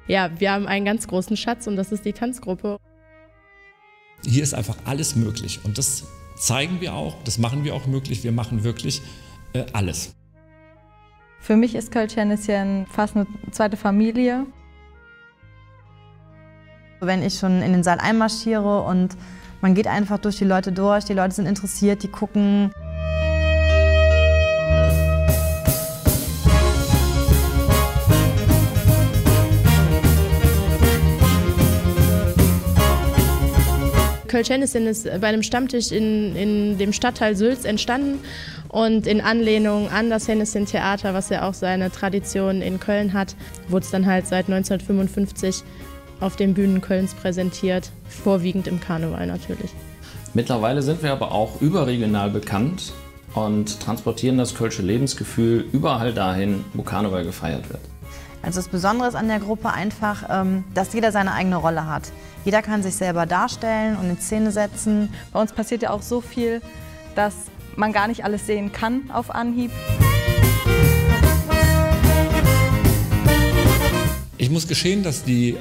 Ja, wir haben einen ganz großen Schatz und das ist die Tanzgruppe. Hier ist einfach alles möglich und das zeigen wir auch, das machen wir auch möglich. Wir machen wirklich alles. Für mich ist Kölsch-Hennischen fast eine zweite Familie. Wenn ich schon in den Saal einmarschiere und man geht einfach durch die Leute sind interessiert, die gucken. Kölsch-Hennischen ist bei einem Stammtisch in dem Stadtteil Sülz entstanden und in Anlehnung an das Hennischen-Theater, was ja auch seine Tradition in Köln hat, wurde es dann halt seit 1955 auf den Bühnen Kölns präsentiert, vorwiegend im Karneval natürlich. Mittlerweile sind wir aber auch überregional bekannt und transportieren das kölsche Lebensgefühl überall dahin, wo Karneval gefeiert wird. Also das Besondere ist an der Gruppe einfach, dass jeder seine eigene Rolle hat. Jeder kann sich selber darstellen und in Szene setzen. Bei uns passiert ja auch so viel, dass man gar nicht alles sehen kann auf Anhieb. Ich muss gestehen, dass die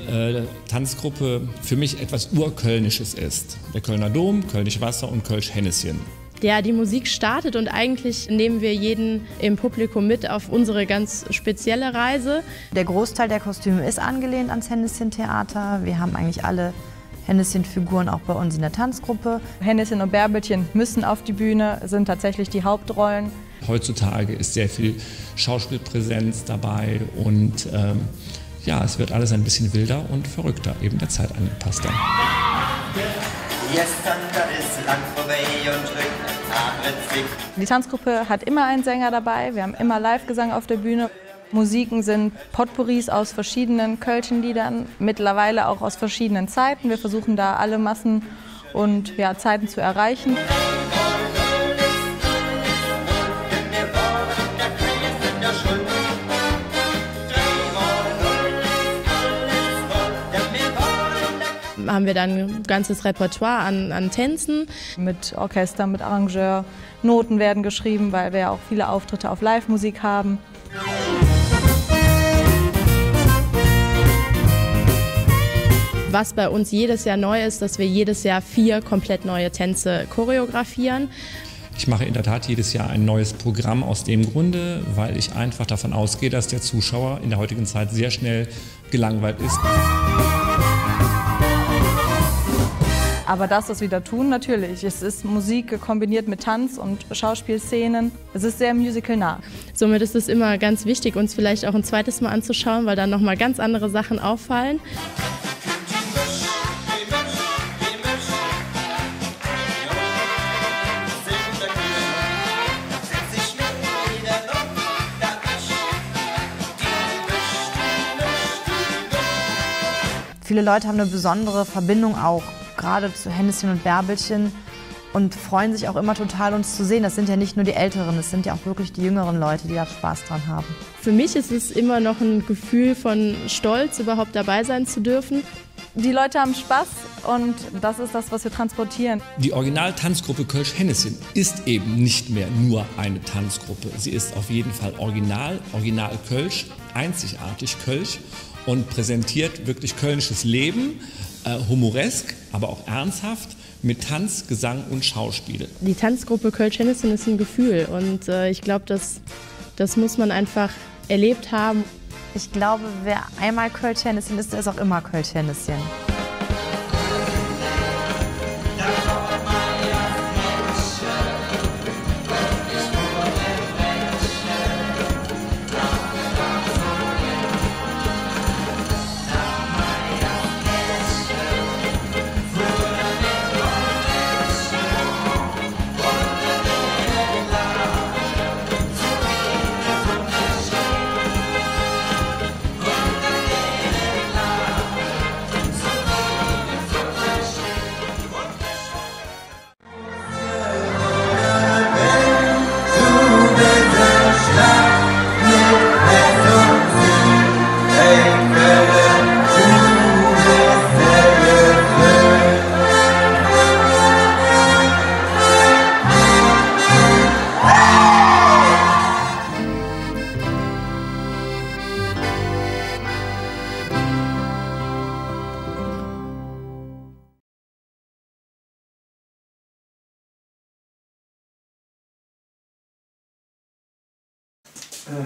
Tanzgruppe für mich etwas Urkölnisches ist. Der Kölner Dom, Kölnisch Wasser und Kölsch-Hennischen. Ja, die Musik startet und eigentlich nehmen wir jeden im Publikum mit auf unsere ganz spezielle Reise. Der Großteil der Kostüme ist angelehnt ans Hennischen-Theater. Wir haben eigentlich alle Hennischen-Figuren auch bei uns in der Tanzgruppe. Henneschen und Bärbelchen müssen auf die Bühne, sind tatsächlich die Hauptrollen. Heutzutage ist sehr viel Schauspielpräsenz dabei und ja, es wird alles ein bisschen wilder und verrückter, eben der Zeit angepasster. Die Tanzgruppe hat immer einen Sänger dabei, wir haben immer Live-Gesang auf der Bühne. Musiken sind Potpourris aus verschiedenen Kölschen-Liedern, mittlerweile auch aus verschiedenen Zeiten. Wir versuchen da alle Massen und ja, Zeiten zu erreichen. Haben wir dann ein ganzes Repertoire an Tänzen. Mit Orchester, mit Arrangeur. Noten werden geschrieben, weil wir ja auch viele Auftritte auf Live-Musik haben. Was bei uns jedes Jahr neu ist, dass wir jedes Jahr 4 komplett neue Tänze choreografieren. Ich mache in der Tat jedes Jahr ein neues Programm aus dem Grunde, weil ich einfach davon ausgehe, dass der Zuschauer in der heutigen Zeit sehr schnell gelangweilt ist. Aber das, was wir da tun, natürlich. Es ist Musik kombiniert mit Tanz und Schauspielszenen. Es ist sehr musicalnah. Somit ist es immer ganz wichtig, uns vielleicht auch ein zweites Mal anzuschauen, weil dann nochmal ganz andere Sachen auffallen. Viele Leute haben eine besondere Verbindung auch, gerade zu Henneschen und Bärbelchen und freuen sich auch immer total, uns zu sehen. Das sind ja nicht nur die Älteren, es sind ja auch wirklich die jüngeren Leute, die da Spaß dran haben. Für mich ist es immer noch ein Gefühl von Stolz, überhaupt dabei sein zu dürfen. Die Leute haben Spaß und das ist das, was wir transportieren. Die Original-Tanzgruppe Kölsch-Hennischen ist eben nicht mehr nur eine Tanzgruppe. Sie ist auf jeden Fall original Kölsch, einzigartig Kölsch und präsentiert wirklich kölnisches Leben, humoresk, aber auch ernsthaft, mit Tanz, Gesang und Schauspiel. Die Tanzgruppe Kölsch-Hennischen ist ein Gefühl und ich glaube, das muss man einfach erlebt haben. Ich glaube, wer einmal Kölsch-Hennischen ist, der ist auch immer Kölsch-Hennischen.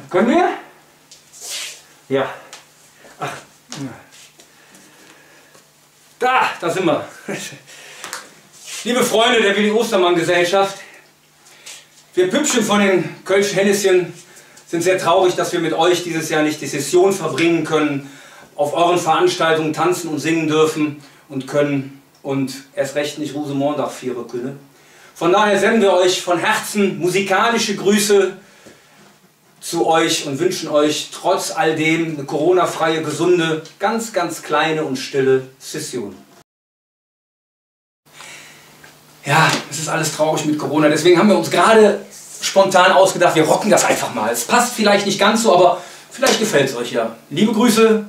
Können wir? Ja. Ach. Da sind wir. Liebe Freunde der Willi Ostermann Gesellschaft, wir Püppchen von den Kölschen Henneschen sind sehr traurig, dass wir mit euch dieses Jahr nicht die Session verbringen können, auf euren Veranstaltungen tanzen und singen dürfen und können und erst recht nicht Rosenmontag feiern können. Von daher senden wir euch von Herzen musikalische Grüße zu euch und wünschen euch trotz all dem eine Corona-freie, gesunde, ganz, ganz kleine und stille Session. Ja, es ist alles traurig mit Corona, deswegen haben wir uns gerade spontan ausgedacht, wir rocken das einfach mal. Es passt vielleicht nicht ganz so, aber vielleicht gefällt es euch ja. Liebe Grüße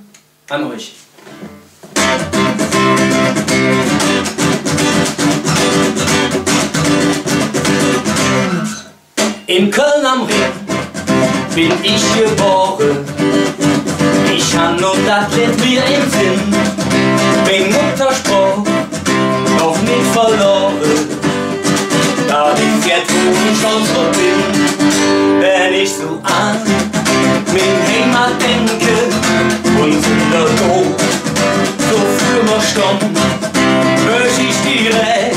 an euch. In Köln am Ring bin ich geboren. Ich han nur das Lied mir im Sinn. Mein Muttersprach noch nicht verloren. Da ich jetzt schon so bin, wenn ich so an mein Heimat denke und sind da doof, so für mir stumm, möcht ich direkt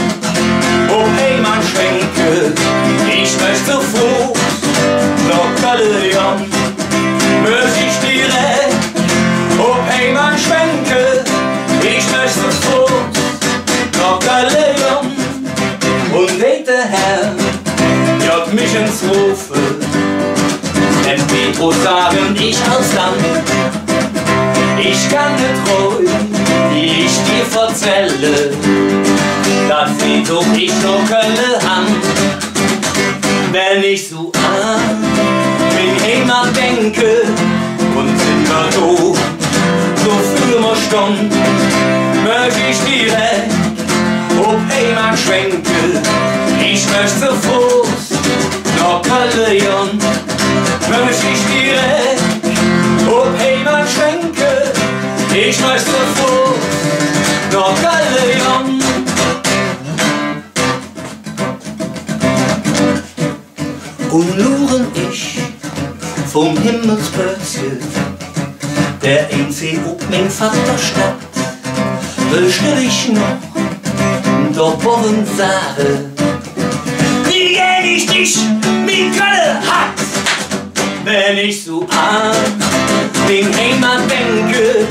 ob Heimat schwenke. Ich möchte zu Fuß nach Köln, möcht ich direkt ob Heimat schwenke. Ich möchte zu Fuß nach Köln. Und weht der Herr, jagt mich ins Rufe, denn Petrus sagen ich als Land. Ich kann nicht ruhig, wie ich dir erzähle, das sieht doch ich noch Köln an. Wenn ich so an mein Heimat denke und sind wir doof, so für mir stumm, möcht ich direkt ob Heimat schwenke. Ich möchte zu Fuß nach Köln, möcht ich direkt ob Heimat schwenke. Ich möchte zu Fuß nach Köln. Und luren ich vom Himmelsplätzchen, der in See ob mein Vater statt, will stell ich noch doch Boven Sache, wie gern ich dich mit Köln hat. Wenn ich so an den Heimat denke